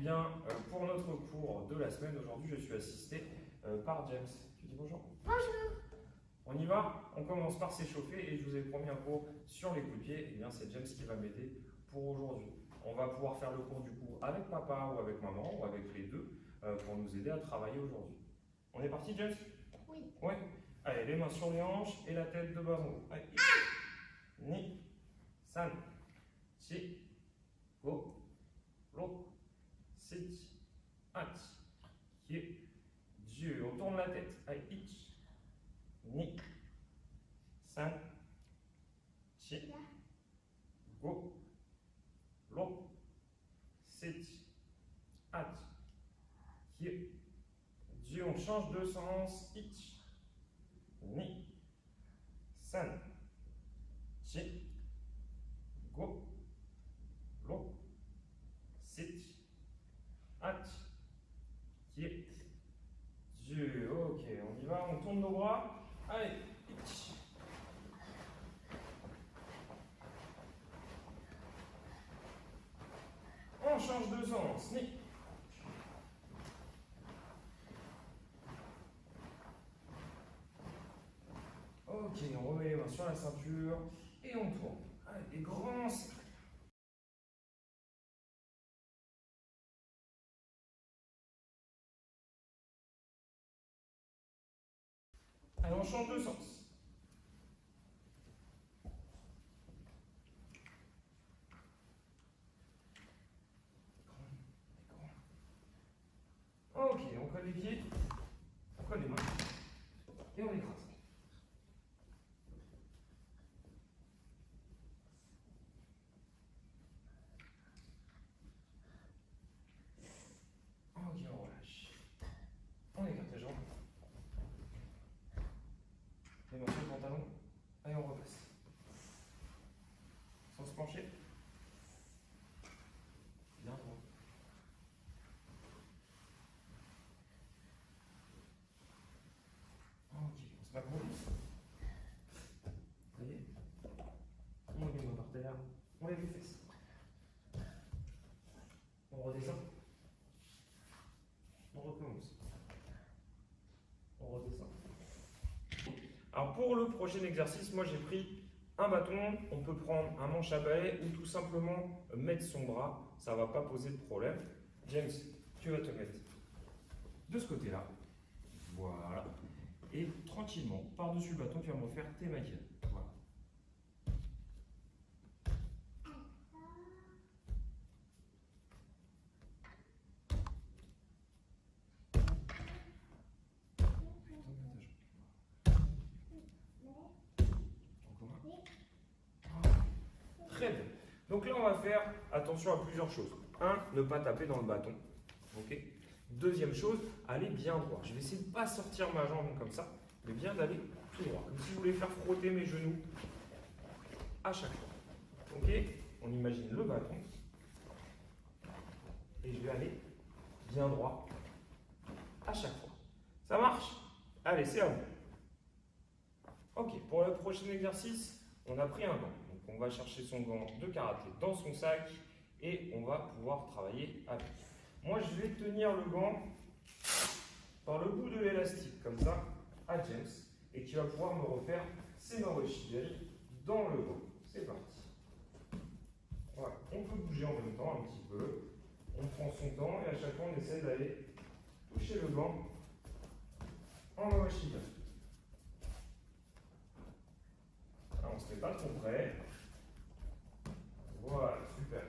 bien, pour notre cours de la semaine, aujourd'hui, je suis assisté par James. Tu dis bonjour? Bonjour. On y va? On commence par s'échauffer et je vous ai promis un cours sur les coups de pied. Et bien, c'est James qui va m'aider pour aujourd'hui. On va pouvoir faire le cours du coup avec papa ou avec maman ou avec les deux pour nous aider à travailler aujourd'hui. On est parti, James? Oui. Ouais. Allez, les mains sur les hanches et la tête de bas en haut. Allez. Ni, san, chi, go, lo, sit, at, qui, Dieu. On tourne la tête. Allez, ich, ni, san, chi, go, lo, sit, at, qui, Dieu. On change de sens. Ich, ni, san, chi, go, lo, sit, at, qui, Dieu. Ok, on y va, on tourne nos bras. Allez, ich. On change de sens. Ni. Ok, on remet les mains sur la ceinture et on tourne. Allez, des grands cercles. Allez, on change de sens. Ok, on colle les pieds, on colle les mains et on écrase. Ok, on relâche. On écarte les jambes. Les mains sur le pantalon. Et on repasse. Sans se pencher. Bien droit. Ok, on se m'accroche. Vous voyez? On met les mains par terre. On lève les fesses. On redescend. On recommence. On redescend. Alors pour le prochain exercice, moi j'ai pris un bâton, on peut prendre un manche à balai ou tout simplement mettre son bras, ça ne va pas poser de problème. James, tu vas te mettre de ce côté-là, voilà, et tranquillement, par-dessus le bâton, tu vas me refaire tes maquillettes. Voilà. Très bien. Donc là, on va faire attention à plusieurs choses. Un, ne pas taper dans le bâton. Ok. Deuxième chose, aller bien droit. Je vais essayer de ne pas sortir ma jambe comme ça, mais bien d'aller tout droit. Comme si je voulais faire frotter mes genoux à chaque fois. Ok. On imagine le bâton. Et je vais aller bien droit à chaque fois. Ça marche? Allez, c'est à vous. Ok, pour le prochain exercice, on a pris un gant. Donc on va chercher son gant de karaté dans son sac et on va pouvoir travailler avec. Moi, je vais tenir le gant par le bout de l'élastique, comme ça, à James, et qui va pouvoir me refaire ses mawashi dans le gant. C'est parti. Voilà, on peut bouger en même temps un petit peu. On prend son temps et à chaque fois, on essaie d'aller toucher le gant en mawashi. On ne se met pas trop près. Voilà, super.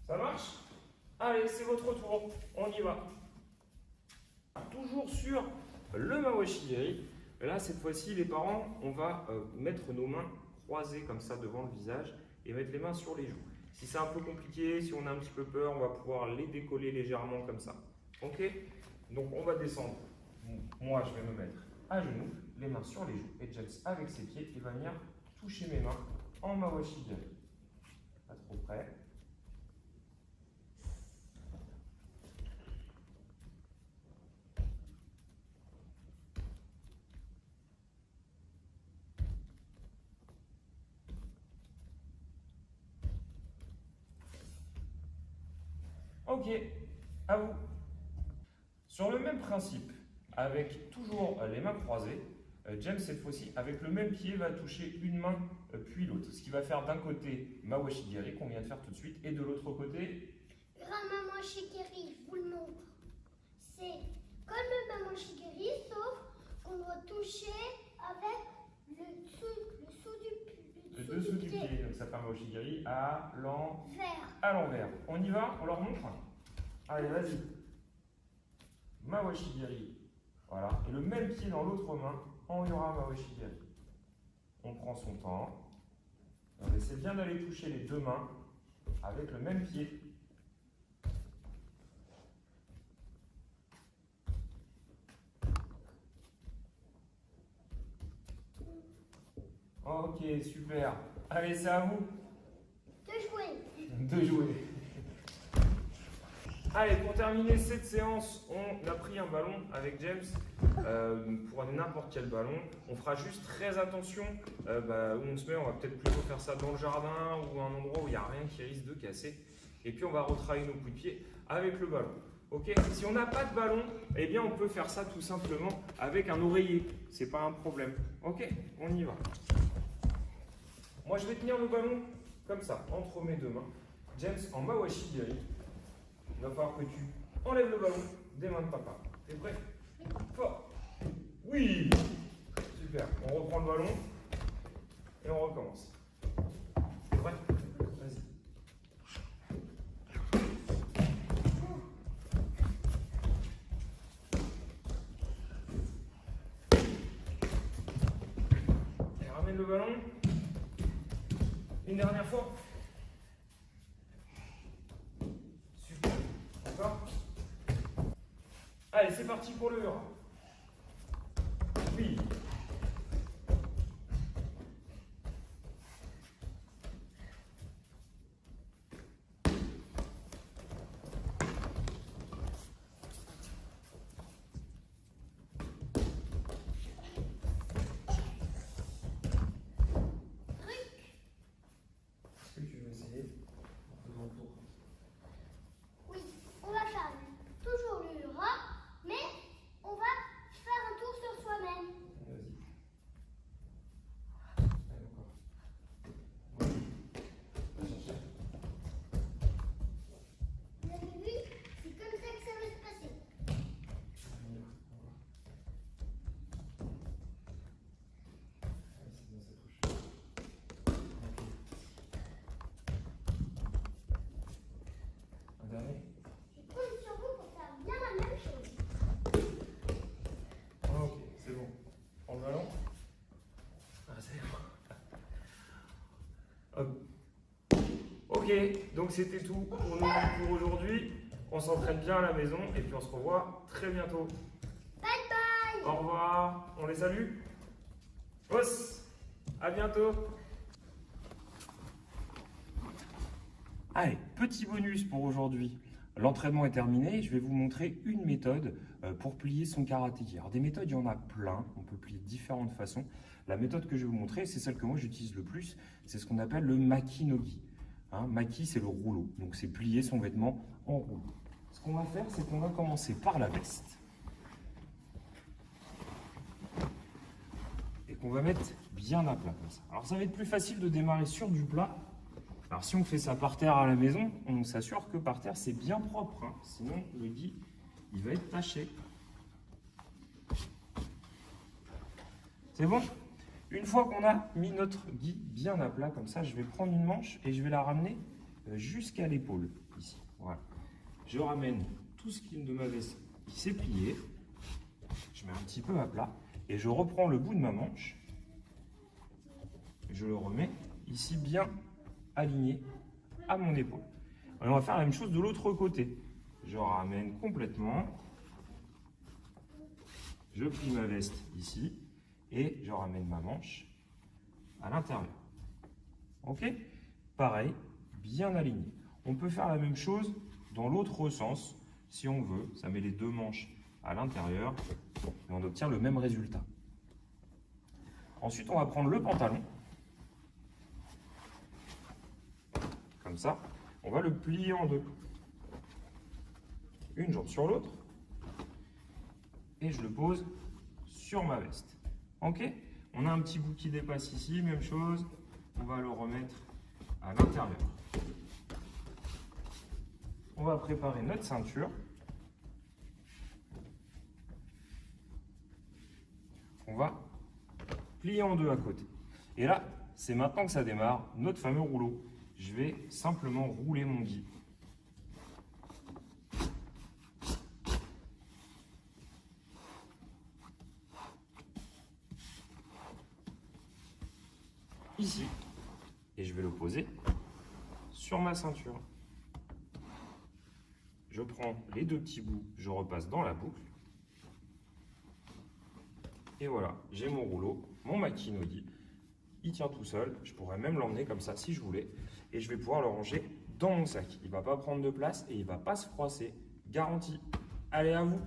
Ça marche? Allez, c'est votre tour. On y va. Toujours sur le mawashi. Là, cette fois-ci, les parents, on va mettre nos mains croisées comme ça devant le visage et mettre les mains sur les joues. Si c'est un peu compliqué, si on a un petit peu peur, on va pouvoir les décoller légèrement comme ça. Ok? Donc on va descendre. Moi, je vais me mettre à genoux, les mains sur les joues. Et James, avec ses pieds, il va venir toucher mes mains en mawashi. Pas trop près. Ok, à vous. Sur le même principe, avec toujours les mains croisées, James, cette fois-ci, avec le même pied, va toucher une main puis l'autre. Ce qui va faire d'un côté Mawashigiri, qu'on vient de faire tout de suite, et de l'autre côté... Ramamashigiri, je vous le montre. C'est comme le Mamashigiri, sauf qu'on doit toucher avec le dessous du pied. Donc ça fait Mawashigiri à Vert. l'envers. On y va? On leur montre? Allez, vas-y. Mawashigiri. Voilà. Et le même pied dans l'autre main, on ira Mawashigiri. On prend son temps. On essaie bien d'aller toucher les deux mains avec le même pied. Ok, super. Allez, c'est à vous. De jouer. De jouer. Allez, pour terminer cette séance, on a pris un ballon avec James, pour n'importe quel ballon. On fera juste très attention où on se met. On va peut-être plutôt faire ça dans le jardin ou un endroit où il n'y a rien qui risque de casser. Et puis on va retravailler nos coups de pied avec le ballon. Ok. Si on n'a pas de ballon, eh bien on peut faire ça tout simplement avec un oreiller. C'est pas un problème. Ok, on y va. Moi je vais tenir le ballon comme ça, entre mes deux mains. James en Mawashigiri. Il va falloir que tu enlèves le ballon des mains de papa. T'es prêt? Fort. Oui. Super. On reprend le ballon et on recommence. T'es prêt? Vas-y. Et ramène le ballon. Une dernière fois. Super. Encore. Allez, c'est parti pour le hurrah. Oui. Est-ce que tu veux essayer? Faisons le tour. Oui, on va faire toujours le rat, mais on va faire un tour sur soi-même. Vas-y. Allez, encore. Oui. Va chercher. Vous avez vu? C'est comme ça que ça va se passer. On y va. Allez, c'est bien, ça touche. Ok. Un dernier. Je compte sur vous pour faire bien la même chose. Ok, c'est bon. Prends le ballon. Ah, c'est bon. Hop. Ok, donc c'était tout pour nous pour aujourd'hui. On s'entraîne bien à la maison et puis on se revoit très bientôt. Bye bye. Au revoir. On les salue. Os. À bientôt. Allez, petit bonus pour aujourd'hui. L'entraînement est terminé. Je vais vous montrer une méthode pour plier son karatéki. Alors des méthodes, il y en a plein. On peut plier de différentes façons. La méthode que je vais vous montrer, c'est celle que moi j'utilise le plus. C'est ce qu'on appelle le maki-nogi. Maki, c'est le rouleau. Donc c'est plier son vêtement en rouleau. Ce qu'on va faire, c'est qu'on va commencer par la veste. Et qu'on va mettre bien à plat comme ça. Alors ça va être plus facile de démarrer sur du plat. Alors si on fait ça par terre à la maison, on s'assure que par terre c'est bien propre. Sinon le gui, il va être taché. C'est bon? Une fois qu'on a mis notre gui bien à plat comme ça, je vais prendre une manche et je vais la ramener jusqu'à l'épaule, ici. Voilà. Je ramène tout ce qui est de ma veste qui s'est plié. Je mets un petit peu à plat et je reprends le bout de ma manche. Et je le remets ici bien aligné à mon épaule. Et on va faire la même chose de l'autre côté. Je ramène complètement. Je plie ma veste ici et je ramène ma manche à l'intérieur. Ok? Pareil, bien aligné. On peut faire la même chose dans l'autre sens si on veut. Ça met les deux manches à l'intérieur et on obtient le même résultat. Ensuite, on va prendre le pantalon. Comme ça, on va le plier en deux. une jambe sur l'autre et je le pose sur ma veste. Ok? On a un petit bout qui dépasse ici, même chose. On va le remettre à l'intérieur. On va préparer notre ceinture. On va plier en deux à côté. Et là, c'est maintenant que ça démarre, notre fameux rouleau. Je vais simplement rouler mon gui. Ici. Et je vais le poser sur ma ceinture. Je prends les deux petits bouts, je repasse dans la boucle. Et voilà, j'ai mon rouleau, mon Makinodi. Il tient tout seul, je pourrais même l'emmener comme ça si je voulais. Et je vais pouvoir le ranger dans mon sac. Il ne va pas prendre de place et il ne va pas se froisser. Garantie. Allez, à vous!